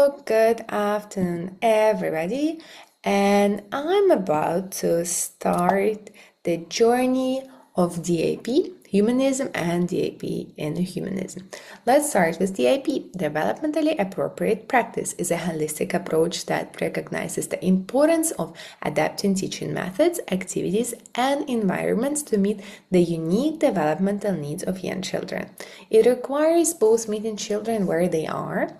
Good afternoon, everybody. And I'm about to start the journey of DAP, humanism, and DAP in humanism. Let's start with DAP. Developmentally appropriate practice is a holistic approach that recognizes the importance of adapting teaching methods, activities, and environments to meet the unique developmental needs of young children. It requires both meeting children where they are,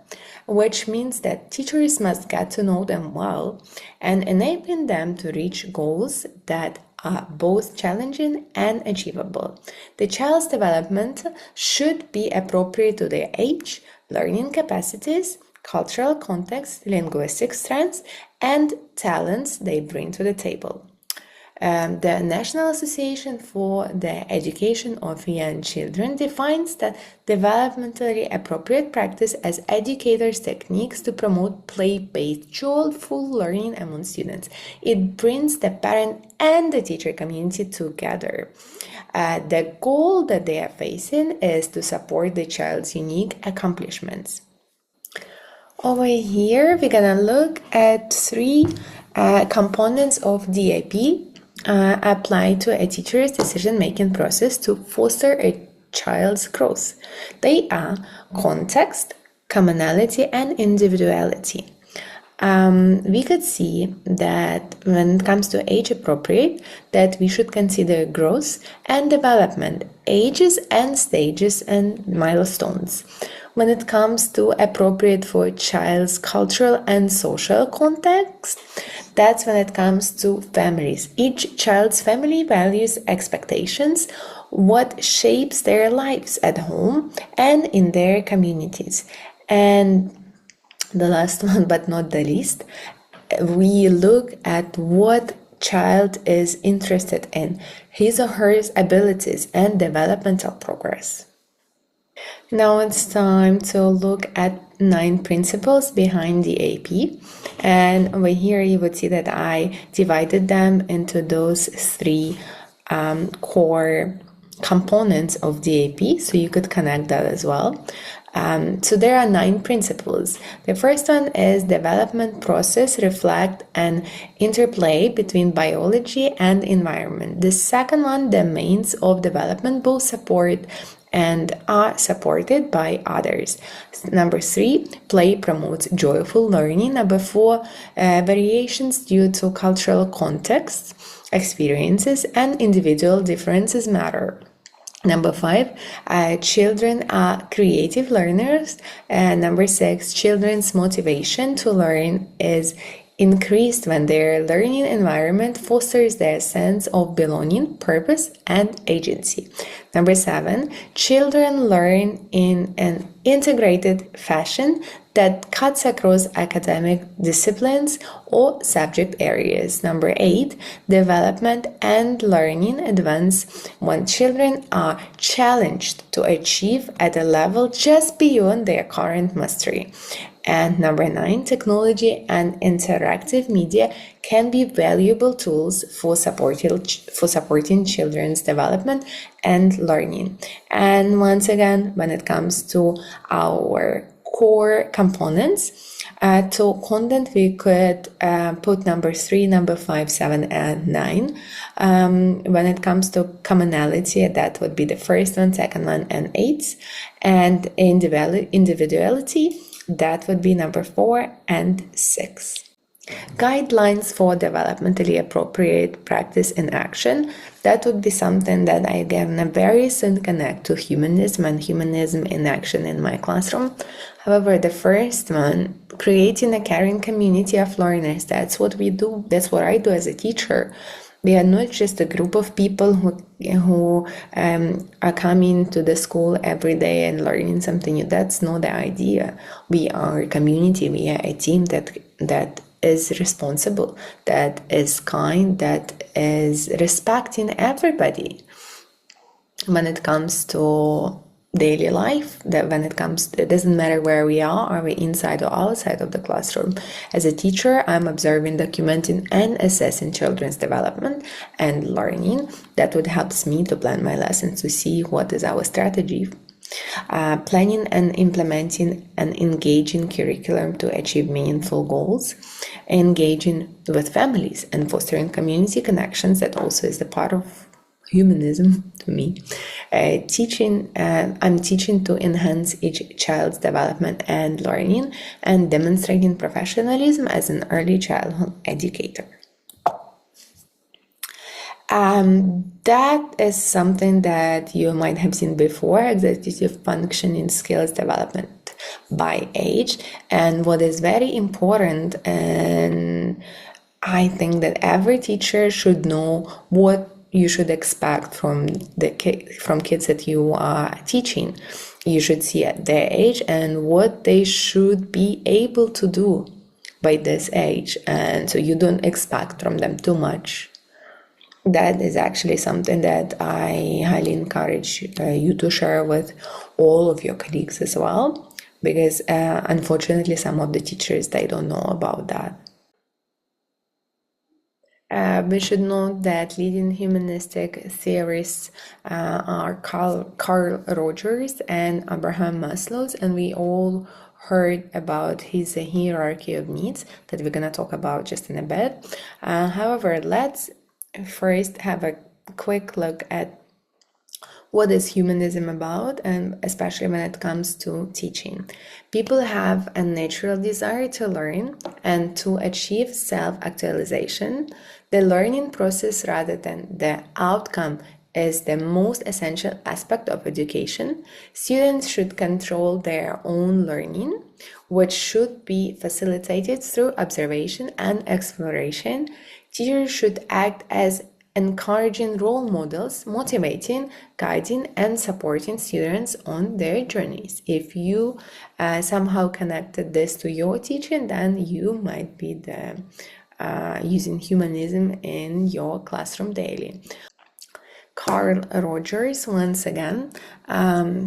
which means that teachers must get to know them well and enabling them to reach goals that are both challenging and achievable. The child's development should be appropriate to their age, learning capacities, cultural context, linguistic strengths, and talents they bring to the table. The National Association for the Education of Young Children defines that developmentally appropriate practice as educators' techniques to promote play-based, joyful learning among students. It brings the parent and the teacher community together. The goal that they are facing is to support the child's unique accomplishments. Over here, we're gonna look at three components of DAP applied to a teacher's decision-making process to foster a child's growth. They are context, commonality, and individuality. We could see that when it comes to age appropriate, that we should consider growth and development, ages and stages and milestones. When it comes to appropriate for a child's cultural and social context, that's when it comes to families. Each child's family values, expectations, what shapes their lives at home and in their communities. And the last one, but not the least, we look at what child is interested in, his or her abilities and developmental progress. Now it's time to look at 9 principles behind the AP, and over here you would see that I divided them into those 3 core components of DAP, so you could connect that as well. So there are 9 principles. The first one is development process reflect an interplay between biology and environment. The second one, domains of development both support and are supported by others. Number 3, play promotes joyful learning. Number 4, variations due to cultural context, experiences, and individual differences matter. Number 5, children are creative learners. Number 6, children's motivation to learn is increased when their learning environment fosters their sense of belonging, purpose, and agency. Number 7, children learn in an integrated fashion that cuts across academic disciplines or subject areas. Number 8, development and learning advance when children are challenged to achieve at a level just beyond their current mastery. And number 9, technology and interactive media can be valuable tools for supporting children's development and learning. And once again, when it comes to our core components, to content we could put number 3, number 5, 7, and 9. When it comes to commonality, that would be the first one, second one, and 8. And individuality, that would be number 4 and 6. Guidelines for developmentally appropriate practice in action. That would be something that I gonna very soon connect to humanism and humanism in action in my classroom. However, the first one, creating a caring community of learners, that's what we do. That's what I do as a teacher. We are not just a group of people who are coming to the school every day and learning something new. That's not the idea. We are a community. We are a team that is responsible, that is kind, that is respecting everybody. When it comes to daily life, that when it doesn't matter where we are we inside or outside of the classroom. As a teacher, I'm observing, documenting, and assessing children's development and learning. That would help me to plan my lessons, to see what is our strategy Planning and implementing an engaging curriculum to achieve meaningful goals, engaging with families and fostering community connections, that also is the part of humanism to me. I'm teaching to enhance each child's development and learning, and demonstrating professionalism as an early childhood educator. That is something that you might have seen before, executive functioning skills development by age. And what is very important, and I think that every teacher should know what you should expect from from kids that you are teaching. You should see at their age and what they should be able to do by this age, and so you don't expect from them too much. That is actually something that I highly encourage you to share with all of your colleagues as well, because unfortunately some of the teachers, they don't know about that. We should note that leading humanistic theorists are Carl Rogers and Abraham Maslow, and we all heard about his hierarchy of needs that we're going to talk about just in a bit. However, let's first have a quick look at what is humanism about, and especially when it comes to teaching. People have a natural desire to learn and to achieve self-actualization. The learning process rather than the outcome is the most essential aspect of education. Students should control their own learning, which should be facilitated through observation and exploration. Teachers should act as encouraging role models, motivating, guiding, and supporting students on their journeys. If you somehow connected this to your teaching, then you might be using humanism in your classroom daily. Carl Rogers, once again,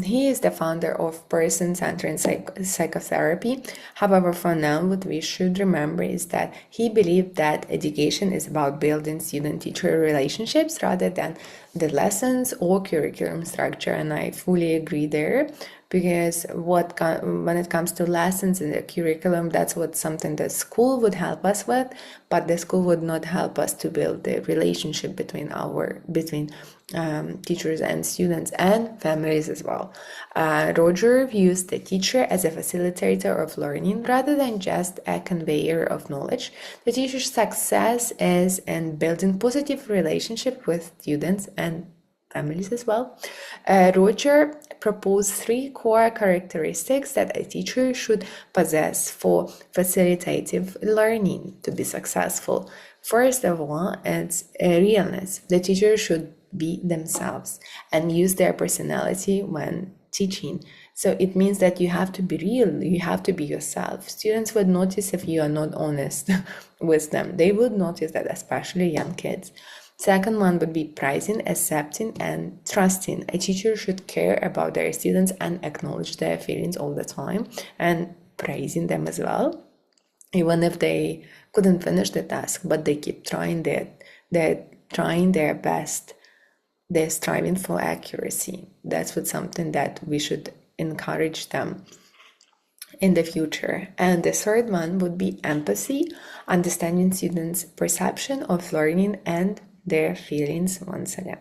he is the founder of person-centered psychotherapy. However, for now, what we should remember is that he believed that education is about building student-teacher relationships rather than the lessons or curriculum structure, and I fully agree there. Because when it comes to lessons in the curriculum, that's what something the school would help us with, but the school would not help us to build the relationship between teachers and students and families as well. Roger views the teacher as a facilitator of learning rather than just a conveyor of knowledge. The teacher's success is in building positive relationship with students and families as well. Roger proposed 3 core characteristics that a teacher should possess for facilitative learning to be successful. First of all, it's realness. The teacher should be themselves and use their personality when teaching. So it means that you have to be real, you have to be yourself. Students would notice if you are not honest with them. They would notice that, especially young kids. Second one would be praising, accepting, and trusting. A teacher should care about their students and acknowledge their feelings all the time and praising them as well, even if they couldn't finish the task, but they keep trying they're trying their best. They're striving for accuracy. That's what something that we should encourage them in the future. And the third one would be empathy, understanding students' perception of learning and their feelings once again.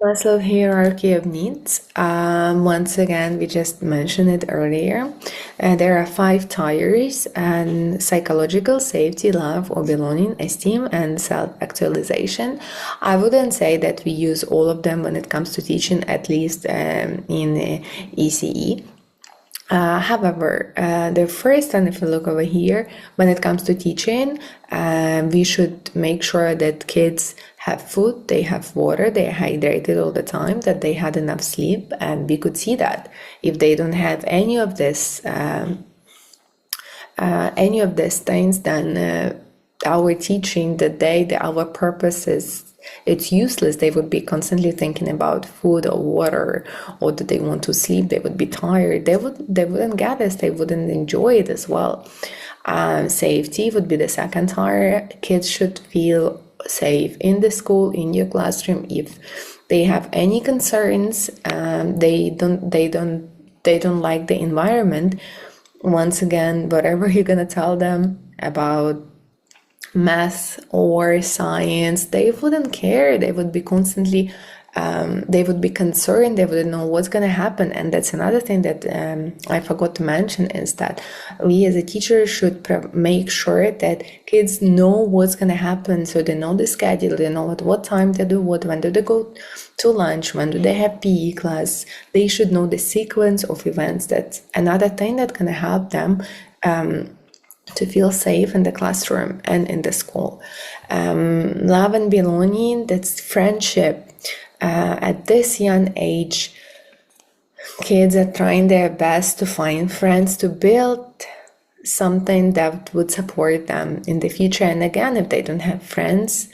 Maslow hierarchy of needs. Once again, we just mentioned it earlier. There are 5 tiers: and psychological, safety, love or belonging, esteem, and self-actualization. I wouldn't say that we use all of them when it comes to teaching, at least in ECE. However, the first one, if you look over here, when it comes to teaching, we should make sure that kids have food, they have water, they're hydrated all the time, that they had enough sleep, and we could see that. If they don't have any of these things, then our teaching, our purpose it's useless. They would be constantly thinking about food or water, or that they want to sleep. They would be tired. They wouldn't get this. They wouldn't enjoy it as well. Safety would be the second tier. Kids should feel safe in the school, in your classroom. If they have any concerns, they don't they don't like the environment, once again, whatever you're gonna tell them about math or science, they wouldn't care. They would be constantly they would be concerned. They wouldn't know what's going to happen. And that's another thing that I forgot to mention, is that we as a teacher should make sure that kids know what's going to happen, so they know the schedule, they know at what time they do what, when do they go to lunch, when do they have PE class. They should know the sequence of events. That's another thing that's going to help them to feel safe in the classroom and in the school. Love and belonging, that's friendship. At this young age, kids are trying their best to find friends, to build something that would support them in the future. And again, if they don't have friends,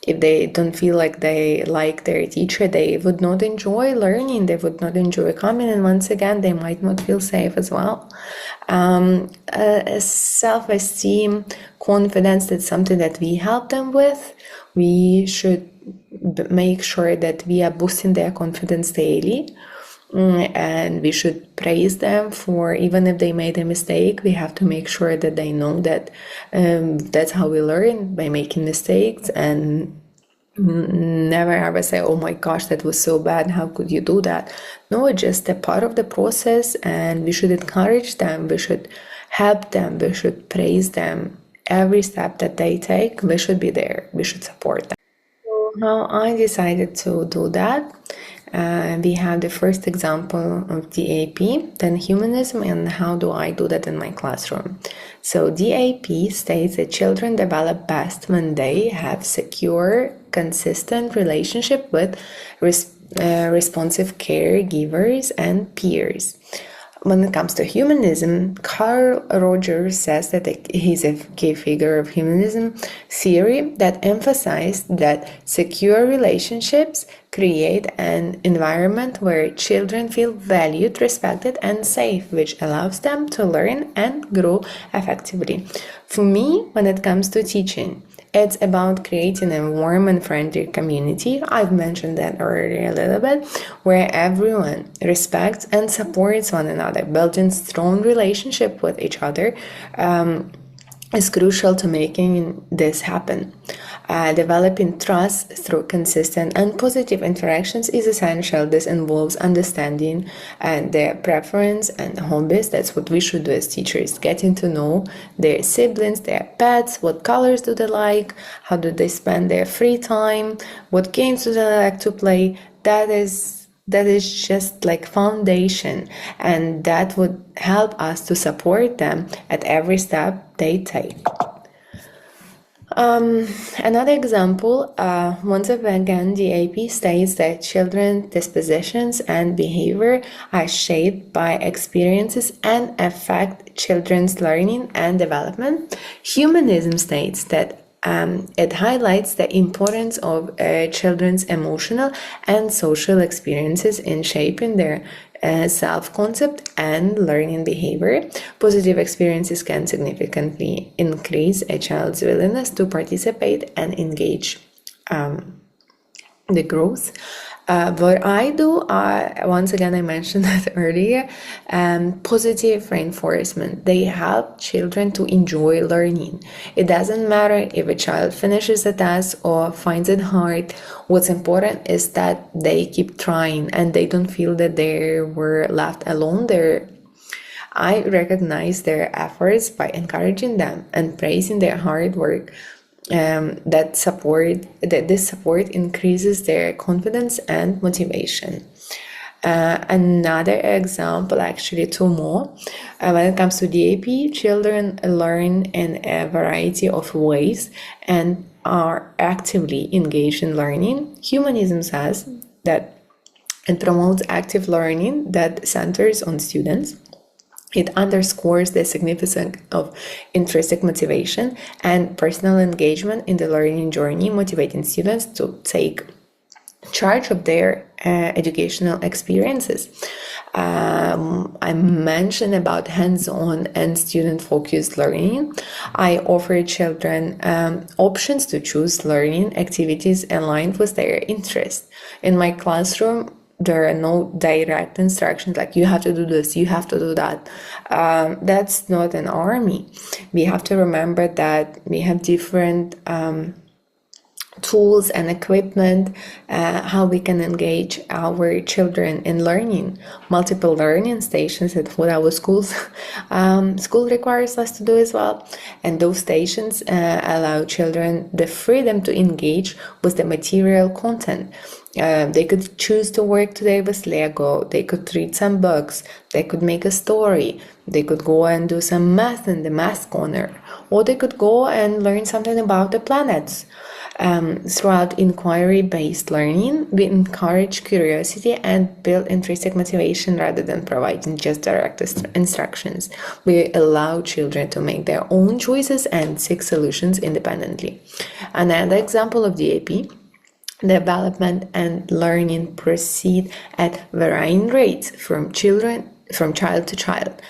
if they don't feel like they like their teacher, they would not enjoy learning, they would not enjoy coming, and once again, they might not feel safe as well. Self-esteem, confidence, that's something that we help them with. We should make sure that we are boosting their confidence daily. And we should praise them for, even if they made a mistake, we have to make sure that they know that that's how we learn, by making mistakes, and never ever say, oh my gosh, that was so bad, how could you do that? No, it's just a part of the process, and we should encourage them, we should help them, we should praise them. Every step that they take, we should be there, we should support them. So how I decided to do that, we have the first example of DAP, then humanism, and how do I do that in my classroom. So DAP states that children develop best when they have secure, consistent relationship with responsive caregivers and peers. When it comes to humanism, Carl Rogers says that he's a key figure of humanism theory that emphasized that secure relationships create an environment where children feel valued, respected, and safe, which allows them to learn and grow effectively. For me, when it comes to teaching, it's about creating a warm and friendly community. I've mentioned that already a little bit, where everyone respects and supports one another. Building strong relationship with each other is crucial to making this happen. Developing trust through consistent and positive interactions is essential. This involves understanding their preference and hobbies. That's what we should do as teachers, getting to know their siblings, their pets, what colors do they like, how do they spend their free time, what games do they like to play. That is just like foundation, and that would help us to support them at every step they take. Another example, once again, the AP states that children's dispositions and behavior are shaped by experiences and affect children's learning and development. Humanism states that it highlights the importance of children's emotional and social experiences in shaping their self-concept and learning behavior. Positive experiences can significantly increase a child's willingness to participate and engage the growth. What I do, once again, I mentioned that earlier, positive reinforcement. They help children to enjoy learning. It doesn't matter if a child finishes a task or finds it hard. What's important is that they keep trying and they don't feel that they were left alone. I recognize their efforts by encouraging them and praising their hard work. This support increases their confidence and motivation. Another example, actually two more, when it comes to DAP, children learn in a variety of ways and are actively engaged in learning. Humanism says that it promotes active learning that centers on students. It underscores the significance of intrinsic motivation and personal engagement in the learning journey, motivating students to take charge of their educational experiences. I mentioned about hands-on and student-focused learning. I offer children options to choose learning activities aligned with their interests. In my classroom, there are no direct instructions like you have to do this, you have to do that. That's not an army. We have to remember that we have different tools and equipment, how we can engage our children in learning. Multiple learning stations at what our schools school requires us to do as well, and those stations allow children the freedom to engage with the material content. They could choose to work today with Lego, they could read some books, they could make a story, they could go and do some math in the math corner, or they could go and learn something about the planets. Throughout inquiry-based learning, we encourage curiosity and build intrinsic motivation rather than providing just direct instructions. We allow children to make their own choices and seek solutions independently. Another example of DAP: development and learning proceed at varying rates from child to child.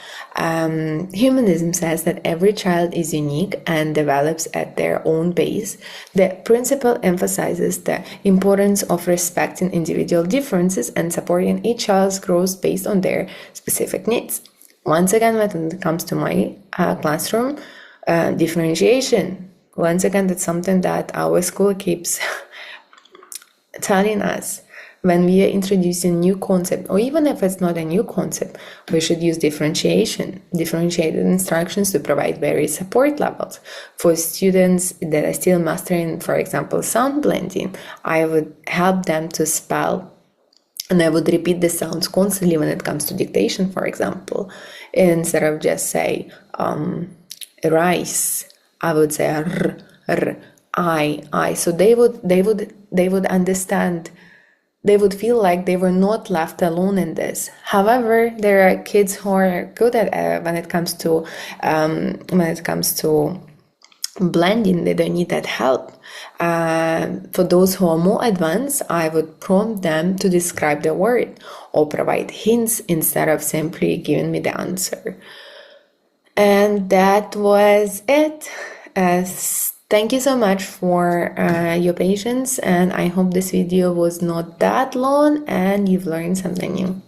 Humanism says that every child is unique and develops at their own pace. The principle emphasizes the importance of respecting individual differences and supporting each child's growth based on their specific needs. Once again, when it comes to my classroom, differentiation. Once again, that's something that our school keeps telling us. When we are introducing new concept, or even if it's not a new concept, we should use differentiated instructions to provide various support levels. For students that are still mastering, for example, sound blending, I would help them to spell, and I would repeat the sounds constantly when it comes to dictation, for example. Instead of just say rice, I would say r, r, I. So they would understand. They would feel like they were not left alone in this. However, there are kids who are good at when it comes to blending. They don't need that help. For those who are more advanced, I would prompt them to describe the word or provide hints instead of simply giving me the answer. And that was it. Thank you so much for your patience, and I hope this video was not that long and you've learned something new.